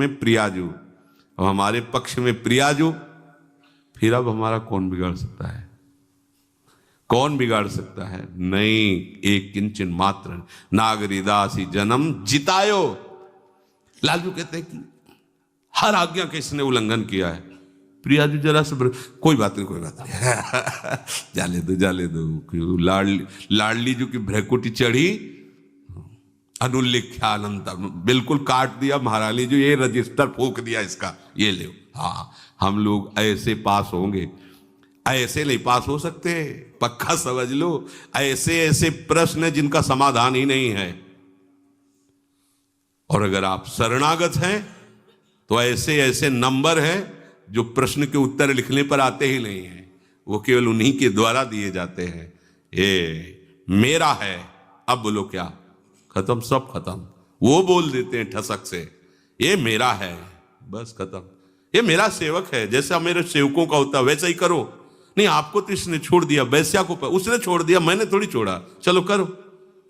में प्रियाजू, अब हमारे पक्ष में प्रियाजू, फिर अब हमारा कौन बिगाड़ सकता है? कौन बिगाड़ सकता है? नहीं, एक किंचन मात्र नागरिदासी जन्म जितायो। लालजू कहते हैं कि हर आज्ञा का इसने उल्लंघन किया है। प्रियाजू जरा से कोई बात नहीं, कोई बात नहीं जाले दो। लाडली जो की भ्रकुटी चढ़ी, अनुल्लेख्यानंता, बिल्कुल काट दिया महारानी जो, ये रजिस्टर फूक दिया इसका, ये ले। हाँ, हम लोग ऐसे पास होंगे, ऐसे नहीं पास हो सकते, पक्का समझ लो। ऐसे ऐसे प्रश्न हैं जिनका समाधान ही नहीं है। और अगर आप शरणागत हैं तो ऐसे ऐसे नंबर हैं जो प्रश्न के उत्तर लिखने पर आते ही नहीं हैं, वो केवल उन्हीं के द्वारा दिए जाते हैं। ये मेरा है, अब बोलो क्या? खत्म, सब खत्म। वो बोल देते हैं ठसक से, ये मेरा है, बस खत्म। ये मेरा सेवक है, जैसा मेरे सेवकों का होता है वैसा ही करो। नहीं, आपको तो इसने छोड़ दिया, वैश्या को उसने छोड़ दिया, मैंने थोड़ी छोड़ा, चलो करो।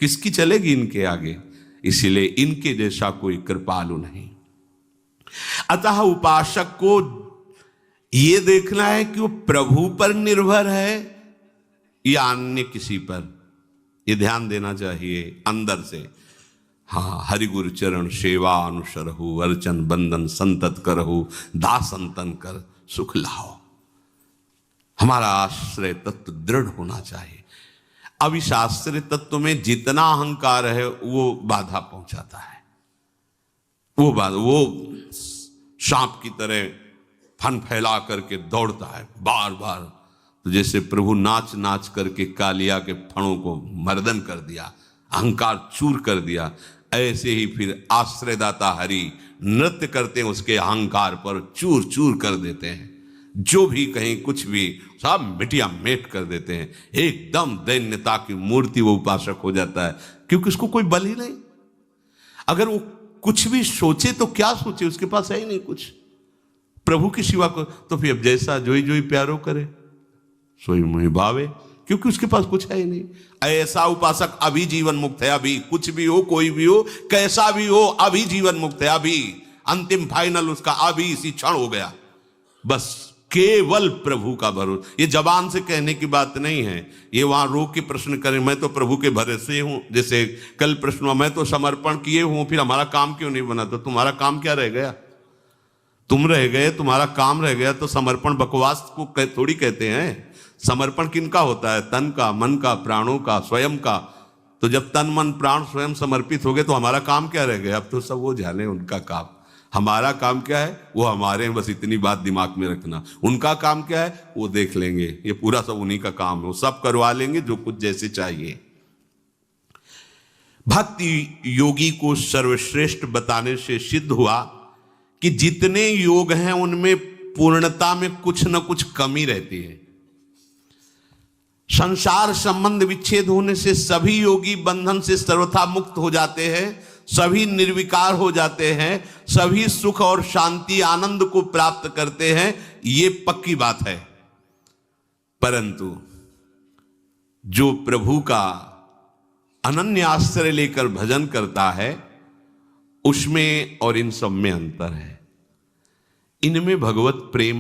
किसकी चलेगी इनके आगे? इसीलिए इनके जैसा कोई कृपालु नहीं। अतः उपासक को यह देखना है कि वो प्रभु पर निर्भर है या अन्य किसी पर, यह ध्यान देना चाहिए अंदर से। हाँ, हरि गुरु चरण सेवा अनुसरहु, अर्चन बंदन संतत करहु, दासंतन कर सुख लाओ। हमारा आश्रय तत्व दृढ़ होना चाहिए। अब इस आश्रय तत्व में जितना अहंकार है वो बाधा पहुंचाता है। वो सांप की तरह फन फैला करके दौड़ता है बार बार। तो जैसे प्रभु नाच नाच करके कालिया के फणों को मर्दन कर दिया, अहंकार चूर कर दिया, ऐसे ही फिर आश्रयदाता हरि नृत्य करते हैं उसके अहंकार पर, चूर चूर कर देते हैं। जो भी कहीं कुछ भी सब मिटिया मेट कर देते हैं। एकदम दैन्यता की मूर्ति वो उपासक हो जाता है, क्योंकि उसको कोई बल ही नहीं। अगर वो कुछ भी सोचे तो क्या सोचे, उसके पास है ही नहीं कुछ प्रभु की सिवा को। तो फिर जैसा जोई जोई प्यारो करे सोई मोहि भावे, क्योंकि उसके पास कुछ है ही नहीं। ऐसा उपासक अभी जीवन मुक्त है। अभी कुछ भी हो, कोई भी हो, कैसा भी हो, अभी जीवन मुक्त है। अभी अंतिम फाइनल उसका अभी इसी क्षण हो गया। बस केवल प्रभु का भरोसा। ये जबान से कहने की बात नहीं है, ये वहां रो के प्रश्न करें, मैं तो प्रभु के भरोसे हूं। जैसे कल प्रश्न हुआ, मैं तो समर्पण किए हूं, फिर हमारा काम क्यों नहीं बना? तो तुम्हारा काम क्या रह गया? तुम रह गए, तुम्हारा काम रह गया। तो समर्पण बकवास को थोड़ी कहते हैं। समर्पण किनका होता है? तन का, मन का, प्राणों का, स्वयं का। तो जब तन मन प्राण स्वयं समर्पित हो गए तो हमारा काम क्या रह गया? अब तो सब वो जाने उनका काम। हमारा काम क्या है वो हमारे, बस इतनी बात दिमाग में रखना। उनका काम क्या है वो देख लेंगे, ये पूरा सब उन्हीं का काम है, वो सब करवा लेंगे जो कुछ जैसे चाहिए। भक्ति योगी को सर्वश्रेष्ठ बताने से सिद्ध हुआ कि जितने योग हैं उनमें पूर्णता में कुछ न कुछ कमी रहती है। संसार संबंध विच्छेद होने से सभी योगी बंधन से सर्वथा मुक्त हो जाते हैं, सभी निर्विकार हो जाते हैं, सभी सुख और शांति आनंद को प्राप्त करते हैं, ये पक्की बात है। परंतु जो प्रभु का अनन्य आश्रय लेकर भजन करता है उसमें और इन सब में अंतर है। इनमें भगवत प्रेम